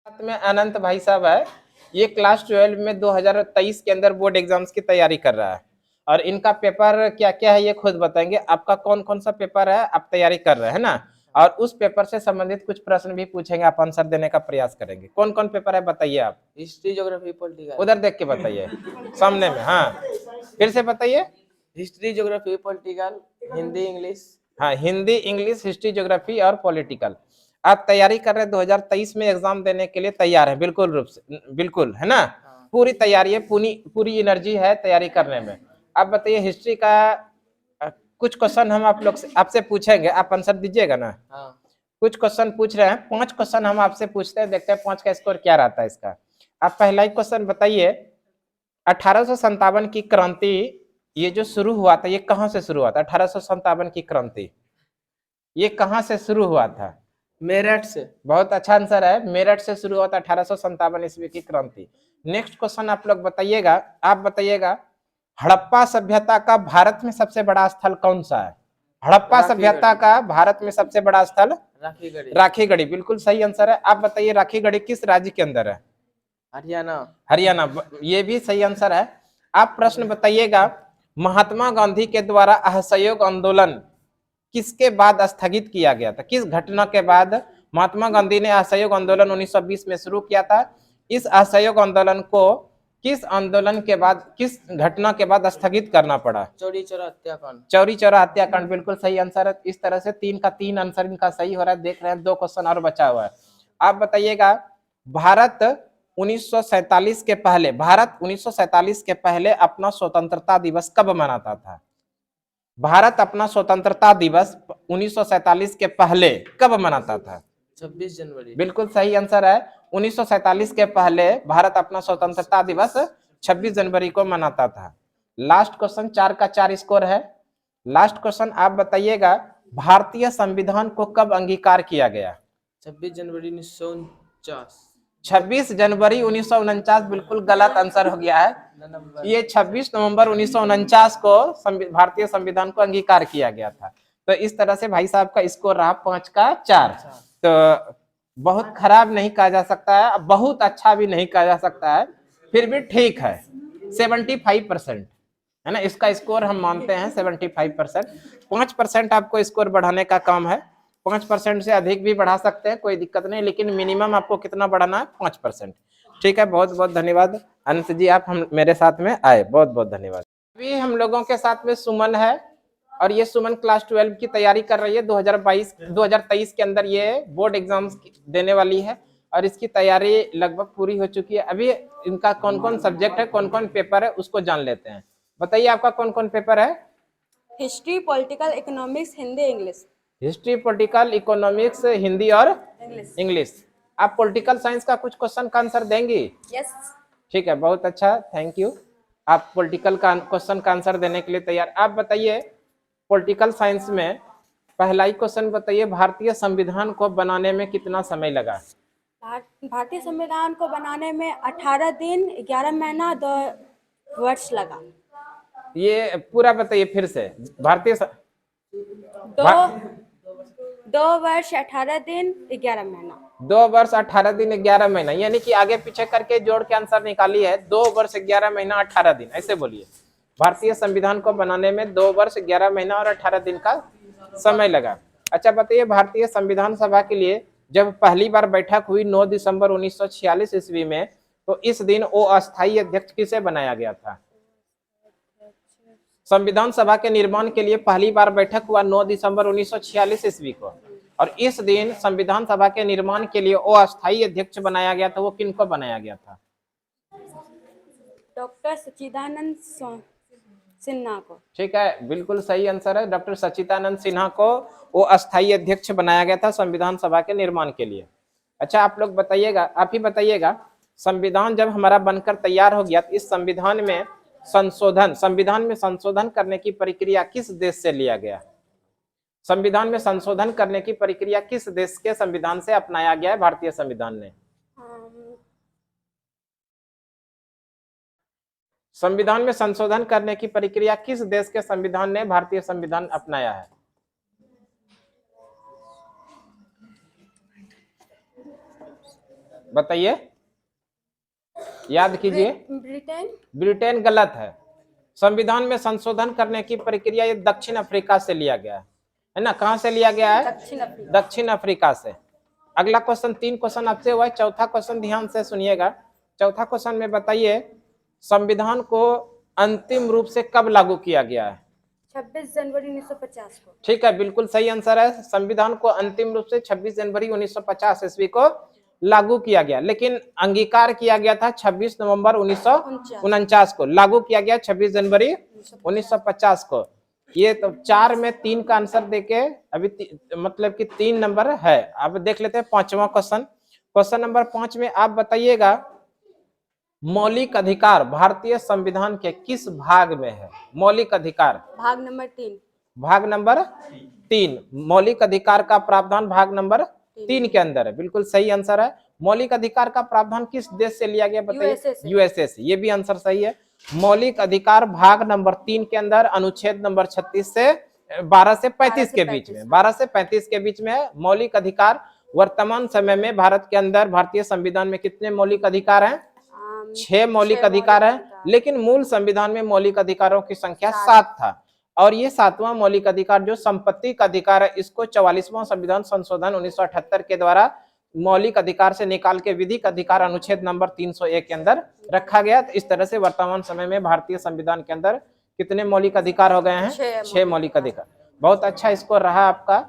साथ में अनंत भाई साहब है। ये क्लास 12 में 2023 के अंदर बोर्ड एग्जाम्स की तैयारी कर रहा है और इनका पेपर क्या क्या है ये खुद बताएंगे। आपका कौन कौन सा पेपर है आप तैयारी कर रहे हैं ना, और उस पेपर से संबंधित कुछ प्रश्न भी पूछेंगे, आप आंसर देने का प्रयास करेंगे। कौन कौन पेपर है बताइए आप। History, geography, political. उधर देख के बताइए सामने में। हाँ फिर से बताइए। History, geography, political, Hindi, English. हाँ हिंदी, इंग्लिश, हिस्ट्री, ज्योग्राफी और पॉलिटिकल। आप तैयारी कर रहे हैं 2023 में एग्जाम देने के लिए तैयार है बिल्कुल रूप से, बिल्कुल है ना। पूरी तैयारी है, पूरी पूरी एनर्जी है तैयारी करने में। आप बताइए हिस्ट्री का कुछ क्वेश्चन हम आप लोग से आपसे पूछेंगे, आप आंसर दीजिएगा ना। हाँ। कुछ क्वेश्चन पूछ रहे हैं, 5 क्वेश्चन हम आपसे पूछते हैं, देखते हैं 5 का स्कोर क्या रहता है इसका। आप पहला ही क्वेश्चन बताइए। 1857 की क्रांति ये जो शुरू हुआ था ये कहां से शुरू हुआ था। 1857 की क्रांति ये कहां से शुरू हुआ था। मेरठ से। बहुत अच्छा आंसर है, मेरठ से शुरू हुआ था 1857 ईस्वी की क्रांति। नेक्स्ट क्वेश्चन आप लोग बताइएगा, आप बताइएगा हड़प्पा सभ्यता का भारत में सबसे बड़ा स्थल कौन सा है। हड़प्पा सभ्यता का भारत में सबसे बड़ा स्थल राखीगढ़ी। राखीगढ़ी, बिल्कुल सही आंसर है। आप बताइए राखीगढ़ी किस राज्य के अंदर है। हरियाणा। हरियाणा, ये भी सही आंसर है। आप प्रश्न बताइएगा महात्मा गांधी के द्वारा असहयोग आंदोलन किसके बाद स्थगित किया गया था। किस घटना के बाद महात्मा गांधी ने असहयोग आंदोलन 1920 में शुरू किया था। इस असहयोग आंदोलन को किस आंदोलन के बाद, किस घटना के बाद स्थगित करना पड़ा। चौरी चौरा हत्याकांड। चौरी चौरा हत्याकांड, बिल्कुल सही आंसर है। इस तरह से 3 का 3 आंसर इनका सही हो रहा है। देख रहे हैं 2 क्वेश्चन और बचा हुआ है। आप बताइएगा भारत 1947 के पहले, भारत 1947 के पहले अपना स्वतंत्रता दिवस कब मनाता था। भारत अपना स्वतंत्रता दिवस 1947 के पहले कब मनाता था। 26 जनवरी। बिल्कुल सही आंसर है। 1947 के पहले भारत अपना स्वतंत्रता दिवस 26 जनवरी को मनाता था। लास्ट क्वेश्चन, 4 का 4 स्कोर है। लास्ट क्वेश्चन आप बताइएगा भारतीय संविधान को कब अंगीकार किया गया। 26 जनवरी 1949। 26 जनवरी 1949 बिल्कुल गलत आंसर हो गया है। ये 26 नवंबर 1949 को भारतीय संविधान को अंगीकार किया गया था। तो इस तरह से भाई साहब का स्कोर रहा 5 का 4। तो बहुत खराब नहीं कहा जा सकता है, बहुत अच्छा भी नहीं कहा जा सकता है, फिर भी ठीक है। 75% है ना, इसका स्कोर हम मानते हैं 75%। 5% आपको स्कोर बढ़ाने का काम है। 5% से अधिक भी बढ़ा सकते हैं, कोई दिक्कत नहीं, लेकिन मिनिमम आपको कितना बढ़ाना है 5%। ठीक है, बहुत बहुत धन्यवाद अनंत जी, आप हम मेरे साथ में आए, बहुत बहुत धन्यवाद। अभी हम लोगों के साथ में सुमन है और ये सुमन क्लास 12 की तैयारी कर रही है। 2023 के अंदर ये बोर्ड एग्जाम्स देने वाली है और इसकी तैयारी लगभग पूरी हो चुकी है। अभी इनका कौन कौन सब्जेक्ट है, कौन कौन पेपर है उसको जान लेते हैं। बताइए आपका कौन कौन पेपर है। History, political, economics, Hindi, English. History, political, economics, Hindi और इंग्लिश। आप पॉलिटिकल साइंस का कुछ क्वेश्चन का आंसर देंगी। यस। ठीक है, बहुत अच्छा, थैंक यू। आप पॉलिटिकल का क्वेश्चन का आंसर देने के लिए तैयार। आप बताइए पॉलिटिकल साइंस में पहला ही क्वेश्चन बताइए, भारतीय संविधान को बनाने में कितना समय लगा। भारतीय संविधान को बनाने में 18 दिन 11 महीना 2 वर्ष लगा। ये पूरा बताइए फिर से। भारतीय दो वर्ष 18 दिन 11 महीना। 2 वर्ष 18 दिन 11 महीना, यानी कि आगे पीछे करके जोड़ के आंसर निकाली है। 2 वर्ष 11 महीना 18 दिन, ऐसे बोलिए। भारतीय संविधान को बनाने में 2 वर्ष 11 महीना और 18 दिन का समय लगा। अच्छा बताइए, भारतीय संविधान सभा के लिए जब पहली बार बैठक हुई 9 दिसंबर 1946 ईस्वी में, तो इस दिन वो अस्थायी अध्यक्ष किसे बनाया गया था। संविधान सभा के निर्माण के लिए पहली बार बैठक हुआ 9 दिसंबर 1946 ईस्वी को, और इस दिन संविधान सभा के निर्माण के लिए वो अस्थायी अध्यक्ष बनाया गया था। वो किनको बनाया गया था। डॉक्टर सच्चिदानंद सिन्हा को। ठीक है, बिल्कुल सही आंसर है। डॉक्टर सच्चिदानंद सिन्हा को वो अस्थायी अध्यक्ष बनाया गया था संविधान सभा के निर्माण के लिए। अच्छा आप लोग बताइएगा, आप ही बताइएगा, संविधान जब हमारा बनकर तैयार हो गया तो इस संविधान में संशोधन करने की प्रक्रिया किस देश से लिया गया। संविधान में संशोधन करने की प्रक्रिया किस देश के संविधान से अपनाया गया है भारतीय संविधान ने। संविधान में संशोधन करने की प्रक्रिया किस देश के संविधान ने भारतीय संविधान अपनाया है। बताइए, याद कीजिए। ब्रिटेन। ब्रिटेन गलत है। संविधान में संशोधन करने की प्रक्रिया ये दक्षिण अफ्रीका से लिया गया है ना। कहां से लिया गया है? दक्षिण अफ्रीका। दक्षिण अफ्रीका से। अगला क्वेश्चन, 3 क्वेश्चन आपसे हुआ है। चौथा क्वेश्चन ध्यान से सुनिएगा। चौथा क्वेश्चन में बताइए, संविधान को अंतिम रूप से कब लागू किया गया है? 26 जनवरी 1950 को। ठीक है, बिल्कुल सही आंसर है। संविधान को अंतिम रूप से 26 जनवरी 1950 ईस्वी को लागू किया गया, लेकिन अंगीकार किया गया था 26 नवंबर 1949 को। लागू किया गया 26 जनवरी 1950 को। ये तो 4 में 3 का आंसर देके अभी मतलब कि 3 नंबर है। अब देख लेते हैं 5वां क्वेश्चन। क्वेश्चन नंबर 5 में आप बताइएगा, मौलिक अधिकार भारतीय संविधान के किस भाग में है? मौलिक अधिकार भाग नंबर 3। भाग नंबर 3। मौलिक अधिकार का प्रावधान भाग नंबर 3 के अंदर है। बिल्कुल सही आंसर है। मौलिक अधिकार का प्रावधान किस देश से लिया गया बताइए? यूएसए से। ये भी आंसर सही है। मौलिक अधिकार भाग नंबर 3 के अंदर अनुच्छेद नंबर 36 से 12 से 35 के बीच में, 12 से 35 के बीच में मौलिक अधिकार। वर्तमान समय में भारत के अंदर भारतीय संविधान में कितने मौलिक अधिकार हैं? 6 मौलिक अधिकार है, लेकिन मूल संविधान में मौलिक अधिकारों की संख्या 7 था। और ये 7वां मौलिक अधिकार जो संपत्ति का अधिकार है, इसको 44वां संविधान संशोधन 1978 के द्वारा मौलिक अधिकार से निकाल के विधिक अधिकार अनुच्छेद नंबर 301 के अंदर रखा गया। तो इस तरह से वर्तमान समय में भारतीय संविधान के अंदर कितने मौलिक अधिकार हो गए हैं? 6 मौलिक अधिकार। बहुत अच्छा स्कोर रहा आपका,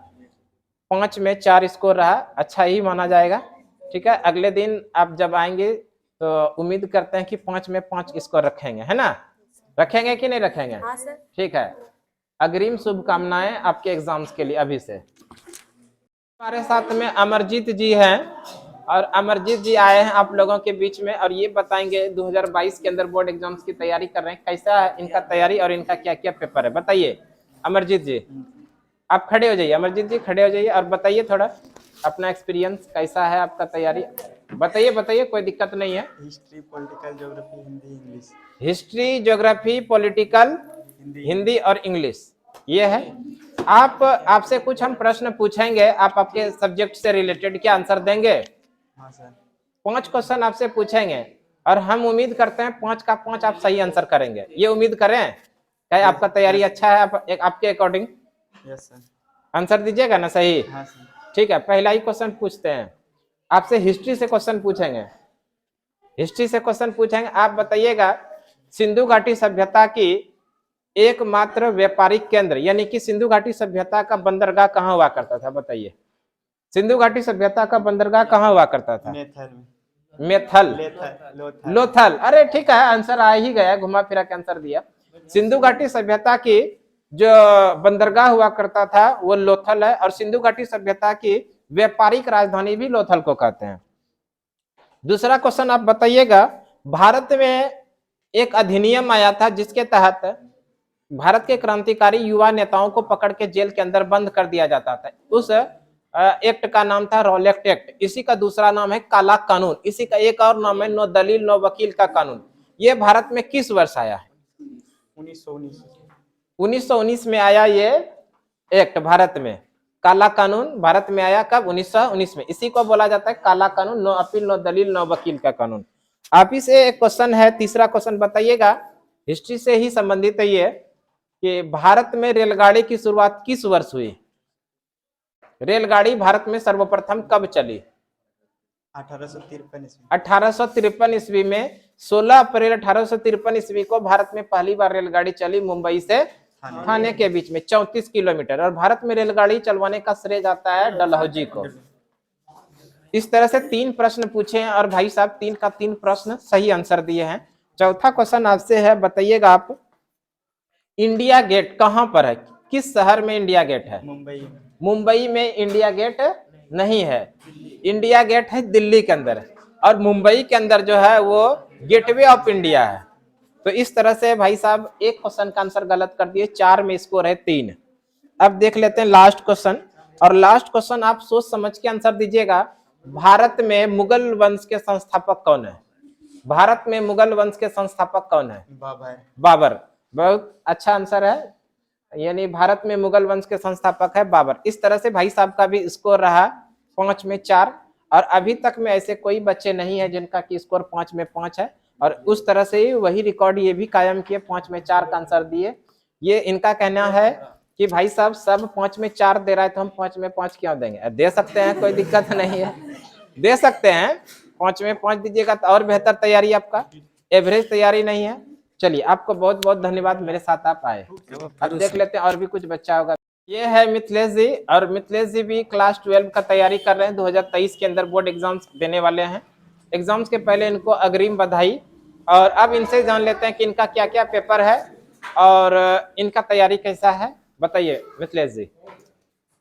5 में 4 स्कोर रहा, अच्छा ही माना जाएगा। ठीक है, अगले दिन आप जब आएंगे तो उम्मीद करते हैं कि 5 में 5 स्कोर रखेंगे, है ना? रखेंगे कि नहीं रखेंगे? हाँ सर। ठीक है, अग्रिम शुभकामनाएं आपके एग्जाम्स के लिए अभी से। हमारे साथ में अमरजीत जी हैं, और अमरजीत जी आए हैं आप लोगों के बीच में, और ये बताएंगे 2022 के अंदर बोर्ड एग्जाम्स की तैयारी कर रहे हैं, कैसा है इनका तैयारी और इनका क्या क्या पेपर है। बताइए अमरजीत जी, आप खड़े हो जाइए। अमरजीत जी खड़े हो जाइए और बताइए थोड़ा अपना एक्सपीरियंस कैसा है आपका तैयारी। बताइए बताइए, कोई दिक्कत नहीं है। History, political, geography, Hindi, English. History, geography, political, Hindi और इंग्लिश, ये है। आपसे कुछ हम प्रश्न पूछेंगे, आप आपके सब्जेक्ट से रिलेटेड क्या आंसर देंगे? हाँ सर। 5 क्वेश्चन आपसे पूछेंगे और हम उम्मीद करते हैं 5 का 5 आप सही आंसर करेंगे। ये उम्मीद करें। क्या आपका तैयारी अच्छा है आपके अकॉर्डिंग? Yes sir. आंसर दीजिएगा ना सही? हाँ सर। ठीक है, पहला ही क्वेश्चन पूछते हैं आपसे। हिस्ट्री से क्वेश्चन पूछेंगे। हिस्ट्री से क्वेश्चन पूछेंगे, आप बताइएगा सिंधु घाटी सभ्यता की एकमात्र व्यापारिक केंद्र यानी कि सिंधु घाटी सभ्यता का बंदरगाह कहाँ हुआ करता था? बताइए, सिंधु घाटी सभ्यता का बंदरगाह कहाँ हुआ करता था? मेथल, लोथल। अरे ठीक है, आंसर आ ही गया, घुमा फिरा के आंसर दिया। सिंधु घाटी सभ्यता की जो बंदरगाह हुआ करता था वो लोथल है, और सिंधु घाटी सभ्यता की व्यापारिक राजधानी भी लोथल को कहते हैं। दूसरा क्वेश्चन आप बताइएगा, भारत में एक अधिनियम आया था जिसके तहत भारत के क्रांतिकारी युवा नेताओं को पकड़ के जेल के अंदर बंद कर दिया जाता था। उस एक्ट का नाम था रॉलेक्ट एक्ट। इसी का दूसरा नाम है काला कानून। इसी का एक और नाम है नो दलील नो वकील का कानून। ये भारत में किस वर्ष आया है? 1919 में आया ये एक्ट भारत में। काला कानून भारत में आया कब? 1919 में। इसी को बोला जाता है काला कानून, नो अपील नो दलील नो वकील का कानून। आप ही से एक क्वेश्चन है, तीसरा क्वेश्चन बताइएगा, हिस्ट्री से ही संबंधित है ये, कि भारत में रेलगाड़ी की शुरुआत किस वर्ष हुई? रेलगाड़ी भारत में सर्वप्रथम कब चली? 1853 ईस्वी में। 16 अप्रैल 1853 ईस्वी को भारत में पहली बार रेलगाड़ी चली, मुंबई से थाने के बीच में 34 किलोमीटर। और भारत में रेलगाड़ी चलवाने का श्रेय जाता है डलहौजी को। इस तरह से 3 प्रश्न पूछे हैं और भाई साहब 3 का 3 प्रश्न सही आंसर दिए हैं। चौथा क्वेश्चन आपसे है, बताइएगा आप इंडिया गेट कहां पर है? किस शहर में इंडिया गेट है? मुंबई में इंडिया गेट नहीं है। इंडिया गेट है दिल्ली के अंदर, और मुंबई के अंदर जो है वो गेटवे ऑफ इंडिया है। तो इस तरह से भाई साहब एक क्वेश्चन का आंसर गलत कर दिए, 4 में स्कोर है 3। अब देख लेते हैं लास्ट क्वेश्चन, और लास्ट क्वेश्चन आप सोच समझ के आंसर दीजिएगा। भारत में मुगल वंश के संस्थापक कौन है? भारत में मुगल वंश के संस्थापक कौन है? बाबर। बहुत अच्छा आंसर है, यानी भारत में मुगल वंश के संस्थापक है बाबर। इस तरह से भाई साहब का भी स्कोर रहा 5 में 4। और अभी तक में ऐसे कोई बच्चे नहीं है जिनका की स्कोर 5 में 5 है, और उस तरह से ही वही रिकॉर्ड ये भी कायम किए, 5 में 4 का आंसर दिए। ये इनका कहना है कि भाई साहब सब 5 में 4 दे रहा है तो हम 5 में 5 क्यों देंगे। दे सकते हैं, कोई दिक्कत नहीं है, दे सकते हैं, 5 में 5 दीजिएगा तो और बेहतर तैयारी आपका, एवरेज तैयारी नहीं है। चलिए आपको बहुत बहुत धन्यवाद, मेरे साथ आप आए। अब देख लेते हैं और भी कुछ बच्चा होगा। ये है मिथिलेश जी, और मिथिलेश जी भी क्लास 12 का तैयारी कर रहे हैं, 2023 के अंदर बोर्ड एग्जाम्स देने वाले हैं। एग्जाम्स के पहले इनको अग्रिम बधाई। और अब इनसे जान लेते हैं कि इनका क्या क्या पेपर है और इनका तैयारी कैसा है, बताइए Mithilesh ji.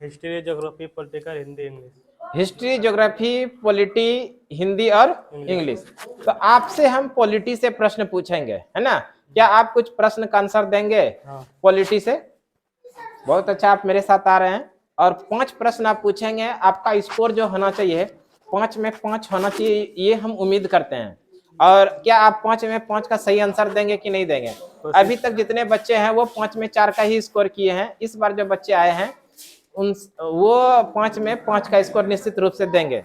History, geography, political, Hindi, English. History, geography, polity, Hindi और इंग्लिश। तो आपसे हम पॉलिटी से प्रश्न पूछेंगे, है ना? क्या आप कुछ प्रश्न का आंसर देंगे पॉलिटी से? बहुत अच्छा, आप मेरे साथ आ रहे हैं और 5 प्रश्न आप पूछेंगे। आपका स्कोर जो होना चाहिए 5 में 5 होना चाहिए, ये हम उम्मीद करते हैं। और क्या आप 5 में 5 का सही आंसर देंगे कि नहीं देंगे? अभी तक जितने बच्चे हैं वो 5 में 4 का ही स्कोर किए हैं। इस बार जो बच्चे आए हैं वो 5 में 5 का स्कोर निश्चित रूप से देंगे।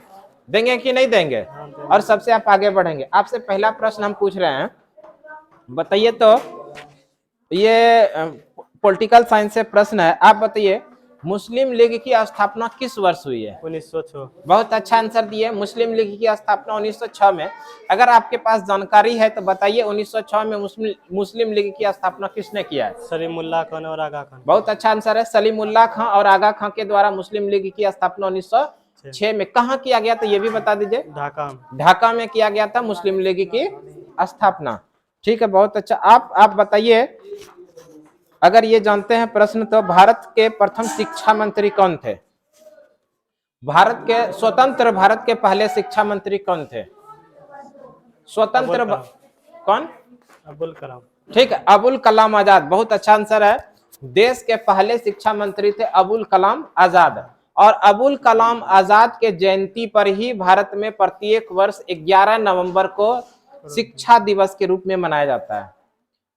देंगे कि नहीं देंगे? और सबसे आप आगे बढ़ेंगे। आपसे पहला प्रश्न हम पूछ रहे हैं, बताइए तो ये पॉलिटिकल साइंस से प्रश्न है। आप बताइए मुस्लिम लीग की स्थापना किस वर्ष हुई है? 1906। बहुत अच्छा आंसर दिए। मुस्लिम लीग की स्थापना 1906 में। अगर आपके पास जानकारी है तो बताइए 1906 में मुस्लिम लीग की स्थापना किसने किया है? सलीमुल्लाह खान और आगा खान। बहुत अच्छा आंसर है, सलीमुल्लाह खां और आगा खां के द्वारा मुस्लिम लीग की स्थापना 1906 में। कहाँ किया गया था ये भी बता दीजिए। ढाका में किया गया था मुस्लिम लीग की स्थापना। ठीक है, बहुत अच्छा। आप बताइए, अगर ये जानते हैं प्रश्न, तो भारत के प्रथम शिक्षा मंत्री कौन थे? स्वतंत्र भारत के पहले शिक्षा मंत्री कौन थे? स्वतंत्र कौन? अबुल कलाम। ठीक है, अबुल कलाम आजाद। बहुत अच्छा आंसर है। देश के पहले शिक्षा मंत्री थे अबुल कलाम आजाद। और अबुल कलाम आजाद के जयंती पर ही भारत में प्रत्येक वर्ष 11 नवंबर को शिक्षा दिवस के रूप में मनाया जाता है।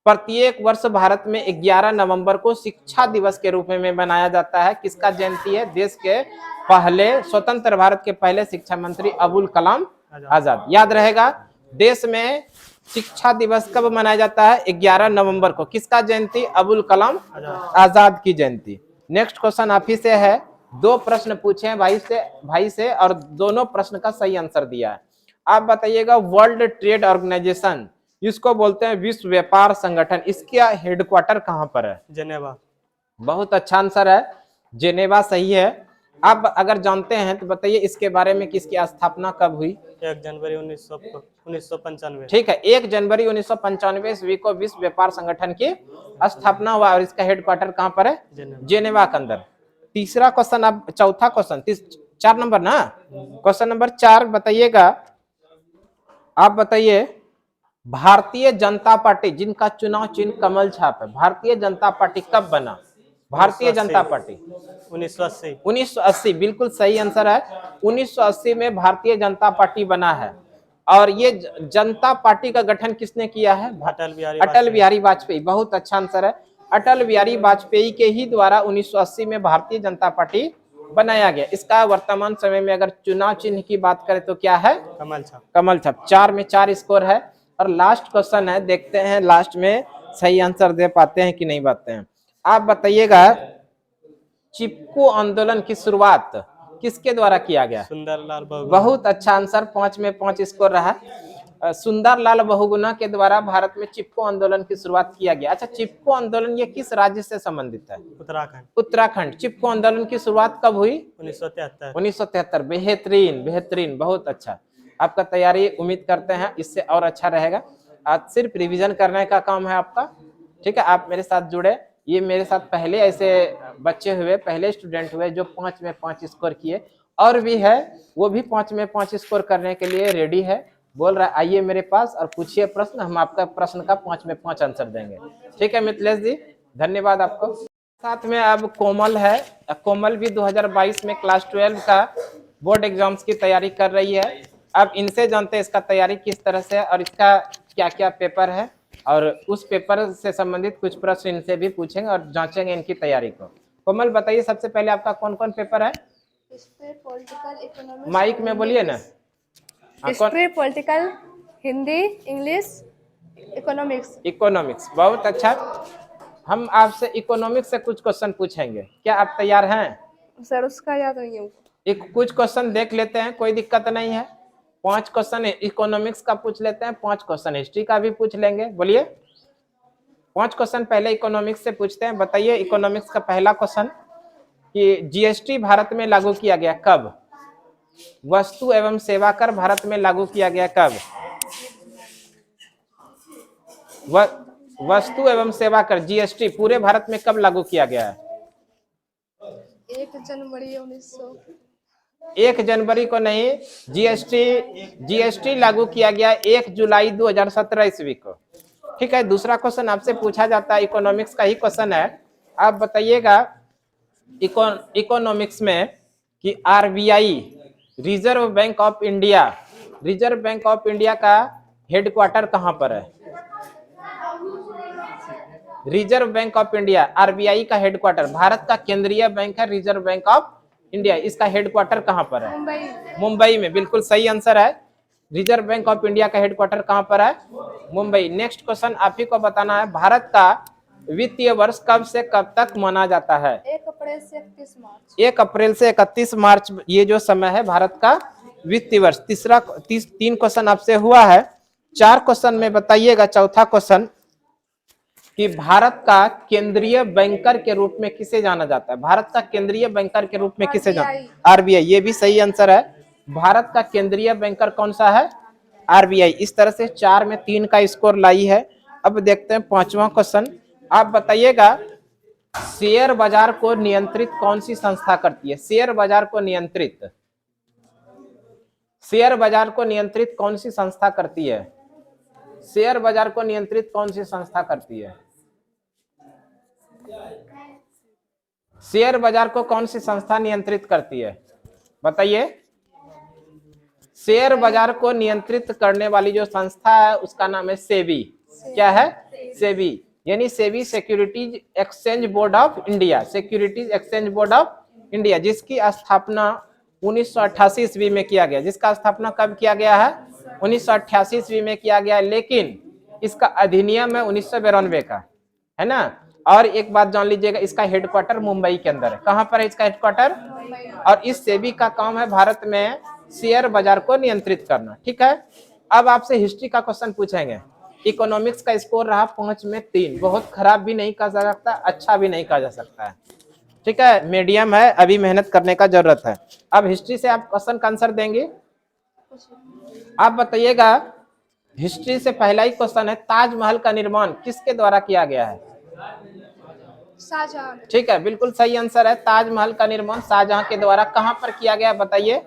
प्रत्येक वर्ष भारत में 11 नवंबर को शिक्षा दिवस के रूप में मनाया जाता है। किसका जयंती है? देश के पहले स्वतंत्र भारत के पहले शिक्षा मंत्री अबुल कलाम आजाद। याद रहेगा, देश में शिक्षा दिवस कब मनाया जाता है? 11 नवंबर को। किसका जयंती? अबुल कलाम आजाद की जयंती। नेक्स्ट क्वेश्चन आप ही से है। 2 प्रश्न पूछे हैं भाई से और दोनों प्रश्न का सही आंसर दिया है। आप बताइएगा, वर्ल्ड ट्रेड ऑर्गेनाइजेशन, इसको बोलते हैं विश्व व्यापार संगठन, इसका हेडक्वार्टर कहां पर है? जेनेवा। बहुत अच्छा आंसर है, जेनेवा सही है। आप अगर जानते हैं तो बताइए इसके बारे में, किसकी स्थापना कब हुई? 1 जनवरी 1995। ठीक है, 1 जनवरी 1995 ईस्वी को विश्व व्यापार संगठन की स्थापना हुआ और इसका हेडक्वार्टर कहां पर है? जेनेवा के अंदर। तीसरा क्वेश्चन, अब चौथा क्वेश्चन, 4 नंबर ना, क्वेश्चन नंबर 4 बताइएगा। आप बताइए, भारतीय जनता पार्टी जिनका चुनाव चिन्ह कमल छाप है, भारतीय जनता पार्टी कब बना? भारतीय जनता पार्टी 1980। 1980 बिल्कुल सही आंसर है। 1980 में भारतीय जनता पार्टी बना है। और ये जनता पार्टी का गठन किसने किया है? अटल बिहारी वाजपेयी। बहुत अच्छा आंसर है, अटल बिहारी वाजपेयी के ही द्वारा 1980 में भारतीय जनता पार्टी बनाया गया। इसका वर्तमान समय में अगर चुनाव चिन्ह की बात करें तो क्या है? कमल छाप। कमल छाप। 4 में 4 स्कोर है। और लास्ट क्वेश्चन है, देखते हैं लास्ट में सही आंसर दे पाते हैं कि नहीं पाते हैं। आप बताइएगा, चिपको आंदोलन की शुरुआत किसके द्वारा किया गया? सुंदरलाल बहुगुणा। बहुत अच्छा आंसर, 5 में 5 स्कोर रहा। सुंदरलाल बहुगुणा के द्वारा भारत में चिपको आंदोलन की शुरुआत किया गया। अच्छा, चिपको आंदोलन ये किस राज्य से संबंधित है? उत्तराखंड। उत्तराखंड। चिपको आंदोलन की शुरुआत कब हुई? 1973। 1973। बेहतरीन बेहतरीन, बहुत अच्छा। आपका तैयारी उम्मीद करते हैं इससे और अच्छा रहेगा। आज सिर्फ रिवीजन करने का काम है आपका। ठीक है, आप मेरे साथ जुड़े। ये मेरे साथ पहले ऐसे बच्चे हुए, पहले स्टूडेंट हुए जो 5 में 5 स्कोर किए, और भी है वो भी 5 में 5 स्कोर करने के लिए रेडी है। बोल रहा है आइए मेरे पास और पूछिए प्रश्न, हम आपका प्रश्न का 5 में 5 आंसर देंगे। ठीक है मिथिलेश जी, धन्यवाद आपको। साथ में अब कोमल है। कोमल भी 2022 में क्लास 12 का बोर्ड एग्जाम्स की तैयारी कर रही है। अब इनसे जानते हैं इसका तैयारी किस तरह से है और इसका क्या क्या पेपर है, और उस पेपर से संबंधित कुछ प्रश्न इनसे भी पूछेंगे और जांचेंगे इनकी तैयारी को। कोमल बताइए, सबसे पहले आपका कौन कौन पेपर है? हिस्ट्री पॉलिटिकल इकोनॉमिक्स माइक में बोलिए ना। हाँ, कौन? History political Hindi English economics. Economics, बहुत अच्छा। हम आपसे इकोनॉमिक्स से कुछ क्वेश्चन पूछेंगे, क्या आप तैयार हैं? सर उसका याद नहीं है। एक कुछ क्वेश्चन देख लेते हैं, कोई दिक्कत नहीं है। 5 क्वेश्चन इकोनॉमिक्स का पूछ लेते हैं, 5 क्वेश्चन हिस्ट्री का भी पूछ लेंगे। बोलिए, 5 क्वेश्चन पहले इकोनॉमिक्स से पूछते हैं। बताइए इकोनॉमिक्स का पहला क्वेश्चन कि जीएसटी भारत में लागू किया गया कब? वस्तु एवं सेवा कर भारत में लागू किया गया कब? वस्तु एवं सेवा कर जीएसटी पूरे भारत में कब लागू किया गया है? 1 जनवरी 1900। 1 जनवरी को नहीं, जीएसटी लागू किया गया 1 जुलाई 2017 ईस्वी को। ठीक है, दूसरा क्वेश्चन आपसे पूछा जाता है, इकोनॉमिक्स का ही क्वेश्चन है। आप बताइएगा इकोनॉमिक्स में कि RBI reserve bank of India, reserve bank of India का हेडक्वार्टर कहां पर है? Reserve bank of India, RBI का हेडक्वार्टर, भारत का केंद्रीय बैंक है रिजर्व बैंक ऑफ इंडिया, इसका हेडक्वार्टर कहां पर है? मुंबई। मुंबई में, बिल्कुल सही आंसर है। रिजर्व बैंक ऑफ इंडिया का हेडक्वार्टर कहां पर है? मुंबई। नेक्स्ट क्वेश्चन आप ही को बताना है, भारत का वित्तीय वर्ष कब से कब तक माना जाता है? 1 अप्रैल से 31 मार्च। 1 अप्रैल से 31 मार्च, ये जो समय है भारत का वित्तीय वर्ष। 3 क्वेश्चन आपसे हुआ है। 4 क्वेश्चन में बताइएगा। चौथा क्वेश्चन कि भारत का केंद्रीय बैंकर के रूप में किसे जाना जाता है? भारत का केंद्रीय बैंकर के रूप में किसे जाना? आरबीआई। ये भी सही आंसर है। भारत का केंद्रीय बैंकर कौन सा है? आरबीआई। इस तरह से 4 में 3 का स्कोर लाई है। अब देखते हैं 5वां क्वेश्चन। आप बताइएगा शेयर बाजार को नियंत्रित कौन सी संस्था करती है? शेयर बाजार को नियंत्रित, शेयर बाजार को नियंत्रित कौन सी संस्था करती है? शेयर बाजार को नियंत्रित कौन सी संस्था करती है? शेयर बाजार को कौन सी संस्था नियंत्रित करती है? बताइए। शेयर बाजार को नियंत्रित करने वाली जो संस्था है उसका नाम है सेबी। क्या है? सेबी, यानी SEBI securities exchange board of India, securities exchange board of India, जिसकी स्थापना 1988 ईस्वी में किया गया। जिसका स्थापना कब किया गया है? 1988 ईस्वी में किया गया, लेकिन इसका अधिनियम है 1992 का, है ना। और एक बात जान लीजिएगा, इसका हेडक्वार्टर मुंबई के अंदर है। कहां पर है इसका हेडक्वार्टर? और इस सेबी का काम है भारत में शेयर बाजार को नियंत्रित करना। ठीक है, अब आपसे हिस्ट्री का क्वेश्चन पूछेंगे। इकोनॉमिक्स का स्कोर रहा 5 में 3, बहुत खराब भी नहीं कहा जा सकता, अच्छा भी नहीं कहा जा सकता है। ठीक है, मीडियम है, अभी मेहनत करने का जरूरत है। अब हिस्ट्री से आप क्वेश्चन का आंसर देंगे। आप बताइएगा, हिस्ट्री से पहला ही क्वेश्चन है, ताजमहल का निर्माण किसके द्वारा किया गया है? शाहजहां। ठीक है, बिल्कुल सही आंसर है। ताजमहल का निर्माण शाहजहां के द्वारा कहां पर किया गया? बताइए।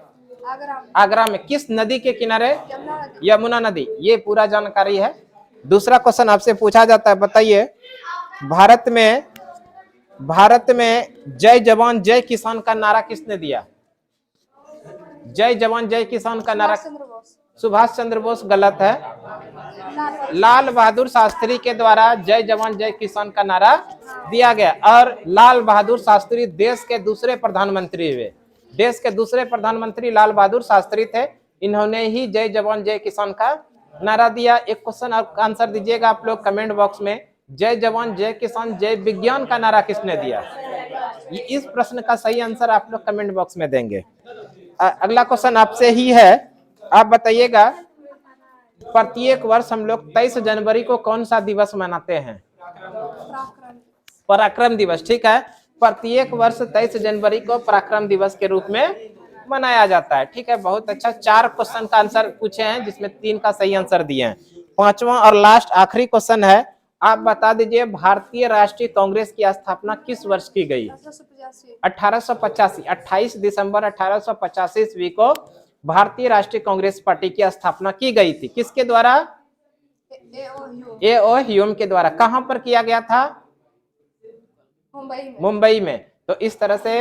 आगरा। आगरा में। किस नदी के किनारे? यमुना नदी। यमुना नदी। ये पूरा जानकारी है। दूसरा क्वेश्चन आपसे पूछा जाता है, बताइए भारत में जय जवान जय किसान का नारा किसने दिया? जय जवान जय किसान का नारा सुभाष चंद्र बोस। गलत है, लाल बहादुर शास्त्री के द्वारा जय जवान जय किसान का नारा दिया गया। और लाल बहादुर शास्त्री देश के दूसरे प्रधानमंत्री हुए। देश के दूसरे प्रधानमंत्री लाल बहादुर शास्त्री थे, इन्होंने ही जय जवान जय किसान का नारा दिया। एक क्वेश्चन आंसर दीजिएगा आप लोग कमेंट बॉक्स में, जय जवान जय किसान जय विज्ञान का नारा किसने दिया? इस प्रश्न का सही आंसर आप लोग कमेंट बॉक्स में देंगे। अगला क्वेश्चन आपसे ही है। आप बताइएगा, प्रत्येक वर्ष हम लोग 23 जनवरी को कौन सा दिवस मनाते हैं? पराक्रम दिवस। ठीक है, प्रत्येक वर्ष 23 जनवरी को पराक्रम दिवस के रूप में मनाया जाता है। ठीक है, बहुत अच्छा। 4 क्वेश्चन का आंसर पूछे हैं, जिसमें 3 का सही आंसर दिए हैं। 5वां और लास्ट आखिरी क्वेश्चन है, आप बता दीजिए भारतीय राष्ट्रीय कांग्रेस की स्थापना किस वर्ष की गई? 1885। 28 दिसंबर 1885 ईस्वी को भारतीय राष्ट्रीय कांग्रेस पार्टी की स्थापना की गई थी। किसके द्वारा? ए.ओ. ह्यूम के द्वारा। कहां पर किया गया था? मुंबई में। तो इस तरह से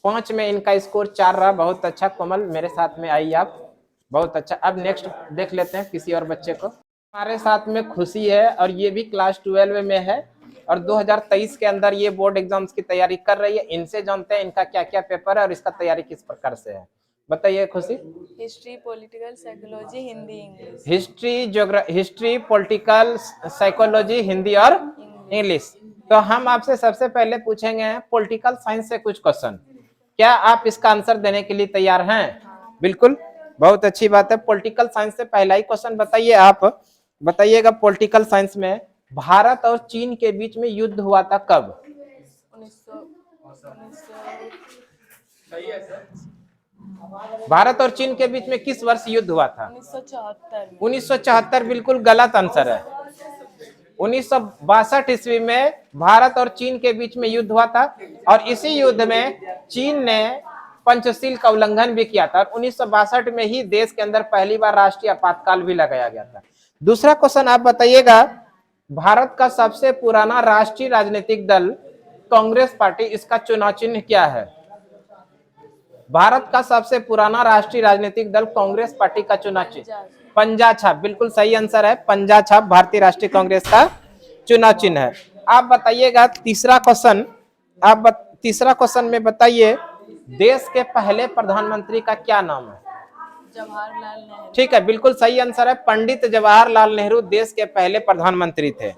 5 में इनका स्कोर 4 रहा। बहुत अच्छा कोमल, मेरे साथ में आई आप, बहुत अच्छा। अब नेक्स्ट देख लेते हैं किसी और बच्चे को। हमारे साथ में खुशी है और ये भी क्लास 12 में है और 2023 के अंदर ये बोर्ड एग्जाम्स की तैयारी कर रही है। इनसे जानते हैं इनका क्या क्या पेपर है और इसका तैयारी किस प्रकार से है। बताइए खुशी। History, political psychology, Hindi, English. History, political psychology, Hindi और इंग्लिश। तो हम आपसे सबसे पहले पूछेंगे पॉलिटिकल साइंस से कुछ क्वेश्चन। क्या आप इसका आंसर देने के लिए तैयार हैं? बिल्कुल, बहुत अच्छी बात है। पॉलिटिकल साइंस से पहला ही क्वेश्चन बताइए। आप बताइएगा पॉलिटिकल साइंस में भारत और चीन के बीच में युद्ध हुआ था कब? 1900 भारत और चीन के बीच में किस वर्ष युद्ध हुआ था? 1974 में। 1974 बिल्कुल गलत आंसर है। 1962 ईस्वी में भारत और चीन के बीच में युद्ध हुआ था और इसी युद्ध में चीन ने पंचशील का उल्लंघन भी किया था और 1962 में ही देश के अंदर पहली बार राष्ट्रीय आपातकाल भी लगाया गया था। दूसरा क्वेश्चन आप बताइएगा, भारत का सबसे पुराना राष्ट्रीय राजनीतिक दल कांग्रेस पार्टी, इसका चुनाव चिन्ह क्या है? भारत का सबसे पुराना राष्ट्रीय राजनीतिक दल कांग्रेस पार्टी का चुनाव चिन्ह पंजा छाप, बिल्कुल सही आंसर है। पंजा छाप भारतीय राष्ट्रीय कांग्रेस का चुनाव चिन्ह है। आप बताइएगा तीसरा क्वेश्चन। तीसरा क्वेश्चन में बताइए देश के पहले प्रधानमंत्री का क्या नाम है? जवाहरलाल नेहरू। ठीक है, बिल्कुल सही आंसर है। पंडित जवाहरलाल नेहरू देश के पहले प्रधानमंत्री थे।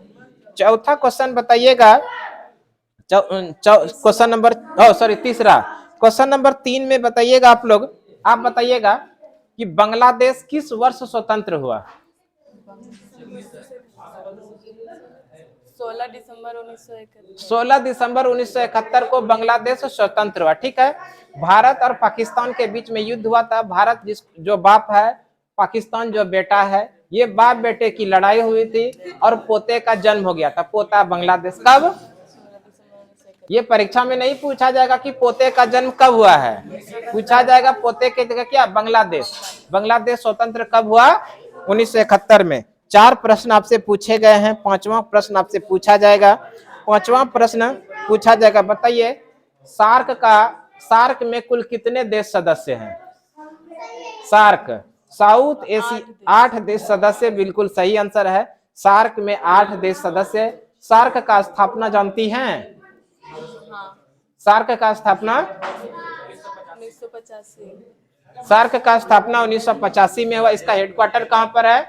चौथा क्वेश्चन बताइएगा। क्वेश्चन नंबर तीसरा क्वेश्चन नंबर 3 में बताइएगा आप बताइएगा कि बांग्लादेश किस वर्ष स्वतंत्र हुआ? 16 दिसंबर 1971। 16 दिसंबर 1971 को बांग्लादेश स्वतंत्र हुआ। ठीक है, भारत और पाकिस्तान के बीच में युद्ध हुआ था। भारत जो बाप है, पाकिस्तान जो बेटा है, ये बाप बेटे की लड़ाई हुई थी और पोते का जन्म हो गया था। पोता बांग्लादेश कब? ये परीक्षा में नहीं पूछा जाएगा कि पोते का जन्म कब हुआ है, पूछा जाएगा पोते के जगह क्या? बांग्लादेश। बांग्लादेश स्वतंत्र कब हुआ? 1971 में। 4 प्रश्न आपसे पूछे गए हैं, 5वां प्रश्न आपसे पूछा जाएगा। 5वां प्रश्न पूछा जाएगा, बताइए सार्क में कुल कितने देश सदस्य हैं? साउथ एशिया 8 देश सदस्य, बिल्कुल सही आंसर है। सार्क में 8 देश सदस्य। सार्क का स्थापना जानती हैं? सार्क का स्थापना 1985। सार्क का स्थापना 1985 में हुआ। इसका हेडक्वार्टर कहां पर है?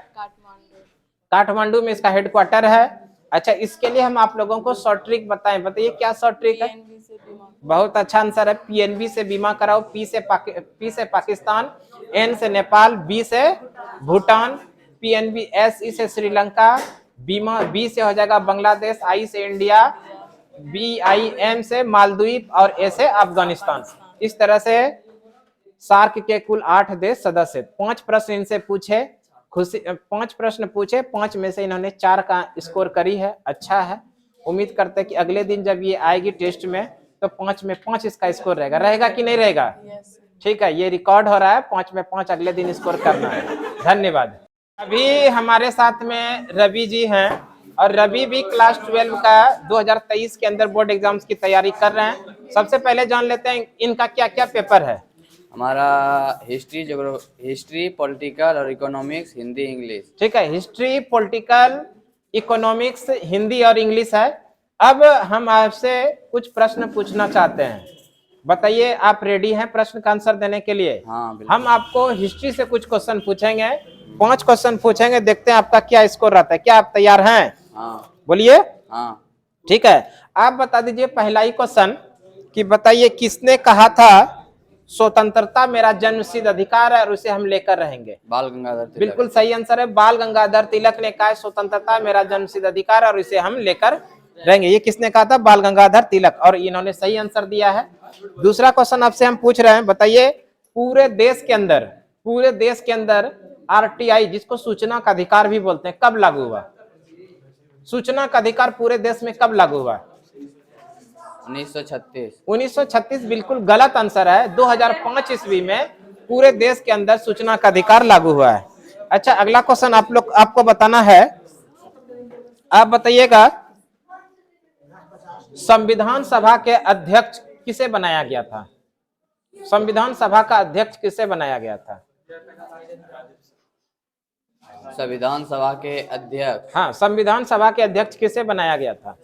काठमांडू में इसका हेडक्वार्टर है। अच्छा, इसके लिए हम आप लोगों को शॉर्ट ट्रिक बताइए क्या शॉर्ट ट्रिक है? PNB से बीमा। बहुत अच्छा आंसर है। पीएनबी से बीमा कराओ। पी से पाकिस्तान, एन से नेपाल, बी से भूटान, पीएनबी, एस से श्रीलंका, बीमा बी से हो जाएगा बांग्लादेश, आई से इंडिया, BIM से मालदीव और ए से अफगानिस्तान। इस तरह से सार्क के कुल 8 देश सदस्य। 5 प्रश्न इनसे पूछे, 5 प्रश्न पूछे, 5 में से इन्होंने 4 का स्कोर करी है। अच्छा है, उम्मीद करते हैं कि अगले दिन जब ये आएगी टेस्ट में तो 5 में 5 इसका स्कोर रहेगा कि नहीं रहेगा? ठीक है, ये रिकॉर्ड हो रहा है। 5 में 5 अगले दिन स्कोर करना है। धन्यवाद। अभी हमारे साथ में रवि जी हैं और रवि भी क्लास 12 का 2023 के अंदर बोर्ड एग्जाम्स की तैयारी कर रहे हैं। सबसे पहले जान लेते हैं इनका क्या क्या पेपर है। हमारा हिस्ट्री, पॉलिटिकल और इकोनॉमिक्स, हिंदी, इंग्लिश। ठीक है, हिस्ट्री, पॉलिटिकल, इकोनॉमिक्स, हिंदी और इंग्लिश है। अब हम आपसे कुछ प्रश्न पूछना चाहते हैं। बताइए, आप रेडी हैं प्रश्न का आंसर देने के लिए? हाँ, बिल्कुल। हम आपको हिस्ट्री से कुछ क्वेश्चन पूछेंगे, 5 क्वेश्चन पूछेंगे, देखते हैं आपका क्या स्कोर रहता है। क्या आप तैयार हैं? हाँ। बोलिए। हाँ। ठीक है, आप बता दीजिए पहला ही क्वेश्चन कि बताइए किसने कहा था स्वतंत्रता मेरा जन्मसिद्ध अधिकार है और उसे हम लेकर रहेंगे? बाल गंगाधर तिलक। बिल्कुल सही आंसर है। बाल गंगाधर तिलक ने कहा स्वतंत्रता मेरा जन्मसिद्ध अधिकार है और इसे हम लेकर रहेंगे। ये किसने कहा था? बाल गंगाधर तिलक, और इन्होंने सही आंसर दिया है। दूसरा क्वेश्चन आपसे हम पूछ रहे हैं, बताइए पूरे देश के अंदर RTI, जिसको सूचना का अधिकार भी बोलते हैं, कब लागू हुआ? सूचना का अधिकार पूरे देश में कब लागू हुआ? 1936। 1936 बिल्कुल गलत आंसर है। 2005 ईस्वी में पूरे देश के अंदर सूचना का अधिकार लागू हुआ है। अच्छा, अगला क्वेश्चन आपको बताना है। आप बताइएगा संविधान सभा के अध्यक्ष किसे बनाया गया था? संविधान सभा का अध्यक्ष किसे बनाया गया था? संविधान सभा के अध्यक्ष। हाँ, संविधान सभा के अध्यक्ष किसे बनाया गया था?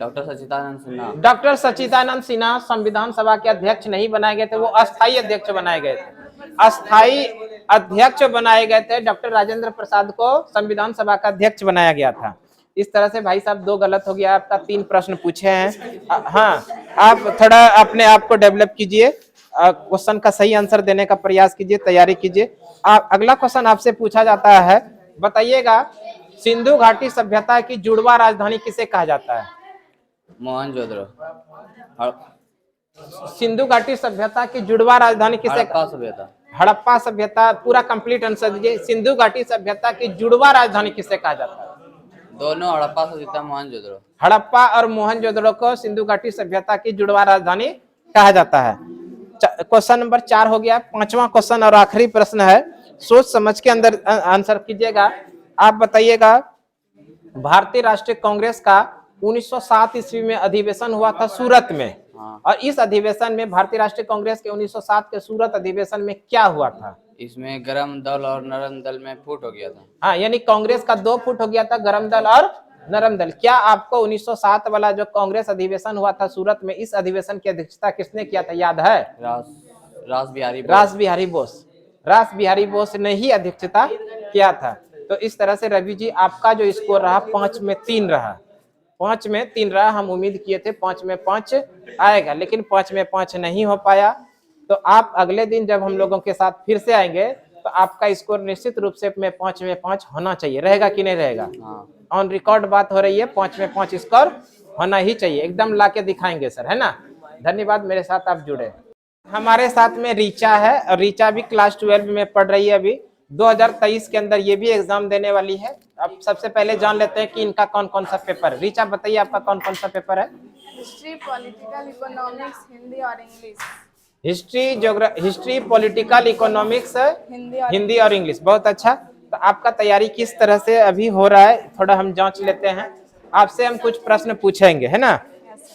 डॉक्टर सच्चिदानंद सिन्हा। डॉक्टर सच्चिदानंद सिन्हा संविधान सभा के अध्यक्ष नहीं बनाए गए थे, वो अस्थायी अध्यक्ष बनाए गए थे। अस्थायी अध्यक्ष बनाए गए थे, डॉक्टर राजेंद्र प्रसाद को संविधान सभा का अध्यक्ष बनाया गया था। इस तरह से भाई साहब 2 गलत हो गया, आपका 3 प्रश्न पूछे हैं। हाँ, आप थोड़ा अपने आप को डेवलप कीजिए, क्वेश्चन का सही आंसर देने का प्रयास कीजिए, तैयारी कीजिए। अगला क्वेश्चन आपसे पूछा जाता है, बताइएगा सिंधु घाटी सभ्यता की जुड़वा राजधानी किसे कहा जाता है? मोहनजोदड़ो। सिंधु घाटी सभ्यता की जुड़वा राजधानी किसे? हड़प्पा सभ्यता। हड़प्पा सभ्यता। पूरा कंप्लीट आंसर दीजिए। सिंधु घाटी सभ्यता की जुड़वा राजधानी किसे कहा जाता है? दोनों, हड़प्पा सभ्यता, मोहनजोदड़ो। हड़प्पा और मोहनजोदड़ो को सिंधु घाटी सभ्यता की जुड़वा राजधानी कहा जाता है। क्वेश्चन नंबर 4 हो गया। 5वां क्वेश्चन और आखिरी प्रश्न है, सोच समझ के अंदर आंसर कीजिएगा। आप बताइएगा भारतीय राष्ट्रीय कांग्रेस का 1907 ईस्वी में अधिवेशन हुआ था सूरत में। हाँ। और इस अधिवेशन में भारतीय राष्ट्रीय कांग्रेस के 1907 के सूरत अधिवेशन में क्या हुआ था? इसमें गरम दल और नरम दल में फूट हो गया था। हाँ, यानी कांग्रेस का 2 फुट हो गया था, गरम दल और नरम दल। क्या आपको 1907 वाला जो कांग्रेस अधिवेशन हुआ था सूरत में, इस अधिवेशन की अध्यक्षता किसने किया था, याद है? रास बिहारी बोस। रास बिहारी बोस ने ही अध्यक्षता किया था। तो इस तरह से रवि जी आपका जो स्कोर रहा 5 में 3 रहा। 5 में 3 रहा। हम उम्मीद किए थे 5 में 5 आएगा, लेकिन 5 में 5 नहीं हो पाया। तो आप अगले दिन जब हम लोगों के साथ फिर से आएंगे तो आपका स्कोर निश्चित रूप से 5 में 5 होना चाहिए। रहेगा कि नहीं रहेगा? ऑन रिकॉर्ड बात हो रही है, 5 में 5 स्कोर होना ही चाहिए। एकदम ला के दिखाएंगे सर, है ना? धन्यवाद, मेरे साथ आप जुड़े। हमारे साथ में रीचा है, और रीचा भी क्लास 12 में पढ़ रही है। अभी 2023 के अंदर ये भी एग्जाम देने वाली है। अब सबसे पहले जान लेते हैं कि इनका कौन कौन सा पेपर है। रीचा बताइए आपका कौन कौन सा पेपर है? हिस्ट्री, पॉलिटिकल, इकोनॉमिक्स, हिंदी और English. History, political, economics, Hindi और इंग्लिश। बहुत अच्छा। तो आपका तैयारी किस तरह से अभी हो रहा है, थोड़ा हम जांच लेते हैं। आपसे हम कुछ प्रश्न पूछेंगे, है ना?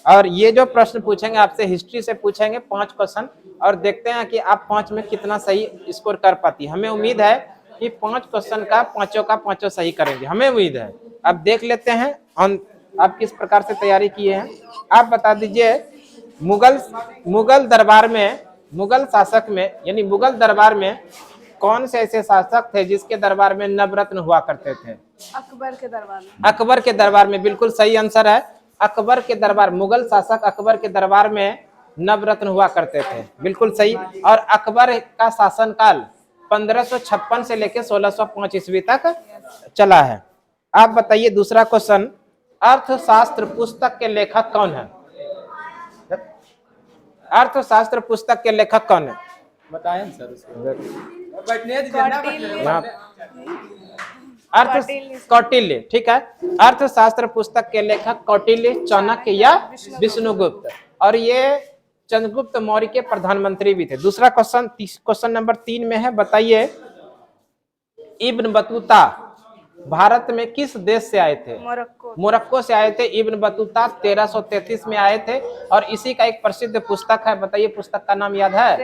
और ये जो प्रश्न पूछेंगे आपसे हिस्ट्री से पूछेंगे 5 क्वेश्चन, और देखते हैं कि आप 5 में कितना सही स्कोर कर पाती है। हमें उम्मीद है कि 5 क्वेश्चन का 5 सही करेंगे, हमें उम्मीद है। अब देख लेते हैं आप किस प्रकार से तैयारी किए हैं। आप बता दीजिए मुगल दरबार में, मुगल शासक में, यानी मुगल दरबार में कौन से ऐसे शासक थे जिसके दरबार में नवरत्न हुआ करते थे? अकबर के दरबार में। अकबर के दरबार में, बिल्कुल सही आंसर है। अकबर के दरबार, मुगल शासक अकबर के दरबार में नवरत्न हुआ करते थे, बिल्कुल सही। और अकबर का शासनकाल 1556 से लेकर 1605 ईस्वी तक चला है। आप बताइए दूसरा क्वेश्चन, अर्थशास्त्र पुस्तक के लेखक कौन है? अर्थशास्त्र पुस्तक के लेखक कौन है? बताएं सर उसको। कौटिल्य, ठीक है। अर्थशास्त्र पुस्तक के लेखक कौटिल्य, चाणक्य या विष्णुगुप्त। और ये चंद्रगुप्त मौर्य के प्रधानमंत्री भी थे। दूसरा क्वेश्चन नंबर 3 में है, बताइए इब्न बतूता भारत में किस देश से आए थे? मोरक्को से आए थे। इब्न बतूता 1333 में आए थे, और इसी का एक प्रसिद्ध पुस्तक है, बताइए पुस्तक का नाम याद है?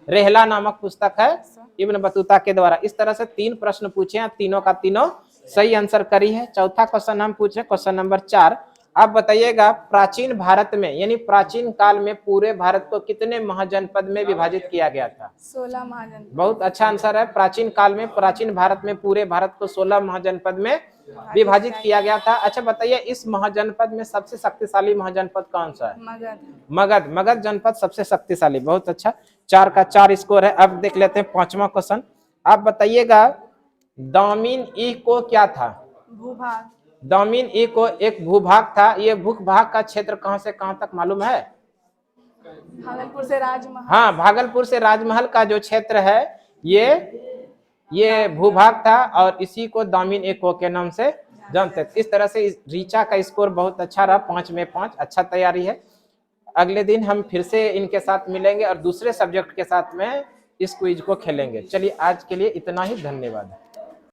रेहला नामक पुस्तक है इब्न बतूता के द्वारा। इस तरह से 3 प्रश्न पूछे हैं, तीनों का तीनों सही आंसर करी है। चौथा क्वेश्चन हम पूछे, क्वेश्चन नंबर 4। आप बताइएगा प्राचीन भारत में, यानी प्राचीन काल में पूरे भारत को कितने महाजनपद में विभाजित किया गया था? 16 महाजनपद। बहुत अच्छा आंसर है। प्राचीन काल में प्राचीन भारत में पूरे भारत को 16 महाजनपद में विभाजित किया गया था। अच्छा बताइए इस महाजनपद में सबसे शक्तिशाली महाजनपद कौन सा है? मगध जनपद सबसे शक्तिशाली। बहुत अच्छा, 4 का 4 स्कोर है। अब देख लेते हैं 5वां क्वेश्चन। आप बताइएगा दामिन ई को क्या था? भूभाग। दामिन ई को एक भूभाग था। ये भूभाग का क्षेत्र कहां से कहां तक मालूम है? भागलपुर से राजमहल। हाँ, भागलपुर से राजमहल का जो क्षेत्र है ये भूभाग था, और इसी को दामिन ए को के नाम से जानते थे। इस तरह से रीचा का स्कोर बहुत अच्छा रहा, 5 में 5। अच्छा तैयारी है। अगले दिन हम फिर से इनके साथ मिलेंगे और दूसरे सब्जेक्ट के साथ में इस क्विज को खेलेंगे। चलिए आज के लिए इतना ही, धन्यवाद।